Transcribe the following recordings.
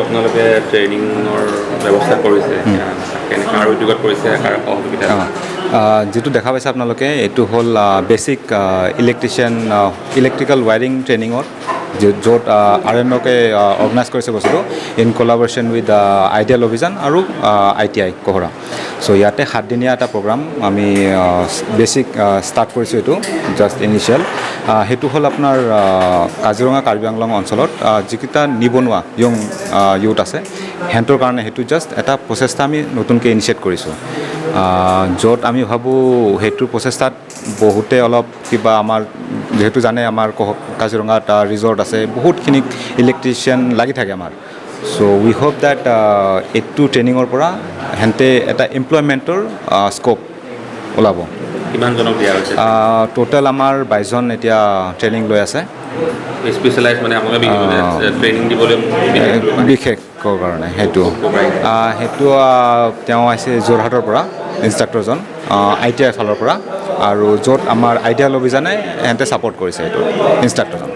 আপোনালোকে ট্ৰেইনিঙৰ ব্যৱস্থা কৰিছে কেনেকৈ আৰু উদ্যোগত কৰিছে সহযোগিতা যেটো দেখা পাইছে আপোনালোকে এইটো হ'ল বেসিক ইলেক্ট্ৰিকেল ওয়াৰিং ট্ৰেইনিঙৰ য'ত আৰণ্যকে অৰ্গেনাইজ কৰিছে বস্তুটো ইন কোলাবৰেশ্যন উইথ আইডিয়াল অভিযান আৰু ITI কহৰা সো ইয়াতে 7 দিনীয়া এটা প্ৰগ্ৰাম আমি বেসিক ষ্টাৰ্ট কৰিছোঁ এইটো জাষ্ট ইনিশিয়েল হেতু হ'ল আপোনাৰ কাজিৰঙা কাৰ্বি আংলং অঞ্চলত যিকিটা নিবনুৱা ইয়ং ইউথ আছে হেঁতৰ কাৰণে হেতু জাষ্ট এটা প্ৰচেষ্টা আমি নতুনকৈ ইনিচিয়েট কৰিছোঁ য'ত আমি ভাবোঁ হেতুৰ প্ৰচেষ্টাত বহুতে অলপ কিবা আমাৰ যেহেতু জানে আমাৰ কাজিৰঙাত ৰিজৰ্ট আছে বহুতখিনি ইলেক্ট্ৰিচিয়ান লাগি থাকে আমাৰ সো উই হোপ দ্যাট এইটো ট্ৰেইনিঙৰ পৰা হেঁতে এটা এমপ্লয়মেণ্টৰ স্কোপ ওলাব কিমানজনক দিয়া হৈছে টোটেল আমাৰ 22 জন এতিয়া ট্ৰেইনিং লৈ আছে স্পেচিয়েলাইজ মানে আপোনালোকে ট্ৰেইনিং দিবলৈ বিশেষৰ কাৰণে সেইটো তেওঁ আছে যোৰহাটৰ পৰা ইনষ্ট্ৰাক্টৰজন ITI ফালৰ পৰা আৰু য'ত আমাৰ আইডিয়াল অভিযানে হেঁতে ছাপোৰ্ট কৰিছে এইটো ইনষ্ট্ৰাক্টৰজন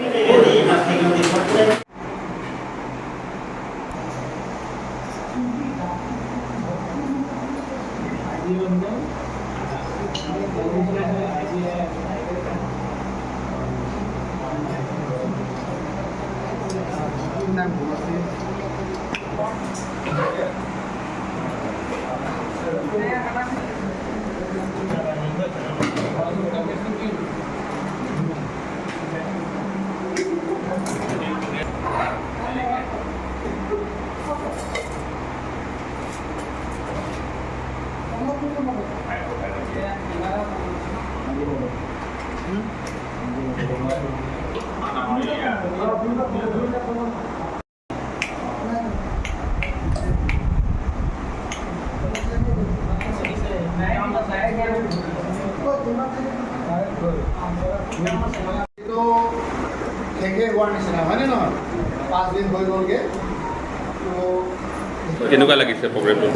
কেনেকুৱা লাগিছে প্ৰগ্ৰেমটো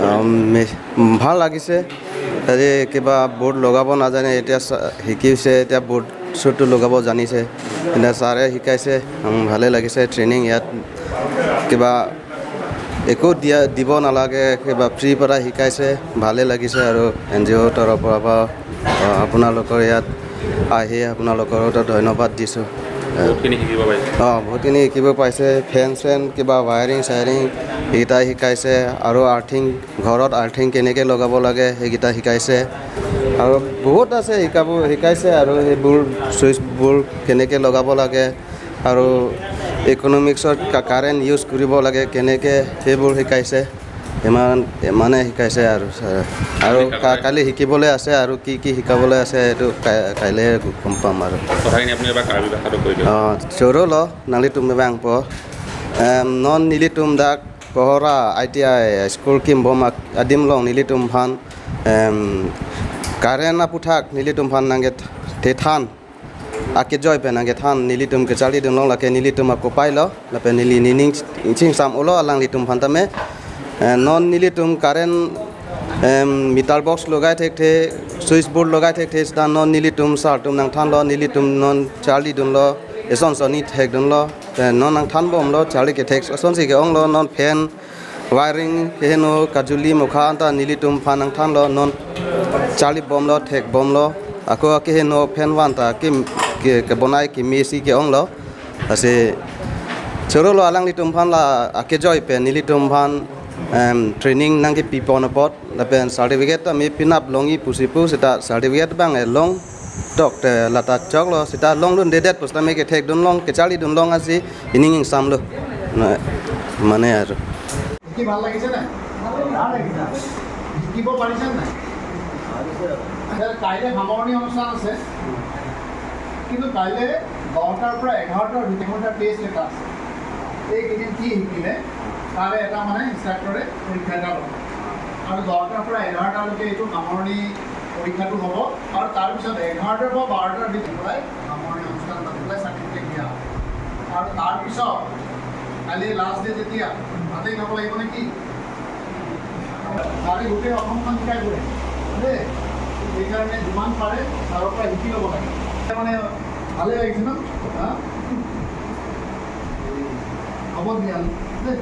ভাল লাগিছে আজি কিবা বোৰ্ড লগাব নাজানে এতিয়া শিকিছে এতিয়া বোৰ্ড শ্বুটটো লগাব জানিছে এতিয়া ছাৰে শিকাইছে ভালে লাগিছে ট্ৰেইনিং ইয়াত কিবা একো দিব নালাগে কিবা ফ্ৰী পৰা শিকাইছে ভালে লাগিছে আৰু NGO তৰফৰ পৰা আপোনালোকৰ ইয়াত আহি আপোনালোকৰ ধন্যবাদ দিছোঁ বহুতখিনি শিকিব পাইছে ফেন কিবা ৱায়াৰিং এইকেইটা শিকাইছে আৰু ঘৰত আৰ্থিং কেনেকৈ লগাব লাগে সেইকেইটা শিকাইছে আৰু বহুত আছে শিকাইছে আৰু সেইবোৰ চুইচবোৰ কেনেকৈ লগাব লাগে আৰু ইকনমিক্সত কাৰেণ্ট ইউজ কৰিব লাগে কেনেকৈ সেইবোৰ শিকাইছে ইমানে শিকাইছে আৰু কালি শিকিবলৈ আছে আৰু কি শিকাবলৈ আছে এইটো কাইলৈ গম পাম আৰু চৰো ল নালি তুমি বাং প নন নিলি তুম দাক কহৰা ITI স্কুল কিম বমাক আদিম লং নিলি তুম ফান কাৰেণ্ট আপুঠাক নিলি তুম ফান নাগে তে থান আকে জয় pe nange than nili tum ke chali dum long la ke nili tum ko pai lo la pe nili nining ching sam ulo alang li tum phanta me non nili tum current metal box logai thek the switch board logai thek the sta non nili tum sar tum nang than lo nili tum non chali dum lo eson soni thek dum lo non nang than bom lo chali ke thek son si ke ong lo non fan wiring ke no kajuli mukha anta nili tum phan nang than lo non chali bom lo thek bom lo ako ke no fan wan ta ke bonai kimi si ke ong lo ase choro lo alang li tum phan la ake joy pe nili tum phan training nang ke pipon pot la pen certificate mi pinap longi pusipu sita certificate bang long tok te lata chok lo sita long dun dedet posta me ke thek dun long ke chali dun long asi ining sam lo mane aru কি ভাল লাগিছে না ভাল লাগিছে কিব পাৰিছে না কাইলৈ সামৰণি অনুষ্ঠান আছে কিন্তু কাইলৈ 10টাৰ পৰা 11টাৰ ভিতৰত টেষ্ট এটা আছে এইকেইদিন কি শিকিলে তাৰে এটা মানে ইনষ্ট্ৰাক্টৰে পৰীক্ষা এটা ল'ব আৰু 10টাৰ পৰা 11টালৈকে এইটো সামৰণি পৰীক্ষাটো হ'ব আৰু তাৰপিছত 11টাৰ পৰা 12টাৰ ভিতৰত সামৰণি অনুষ্ঠান পাতি পেলাই চাৰ্টিফিকেট দিয়া হ'ব আৰু তাৰপিছত কালি লাষ্ট ডে যেতিয়া তাতেই যাব লাগিব নেকি তাৰে গোটেই অসমখন শিকাই পৰে দেই সেইকাৰণে যিমান পাৰে ছাৰৰ পৰা শিকি ল'ব লাগে মানে ভালেই লাগিছে ন হ'ব দিয়া দেই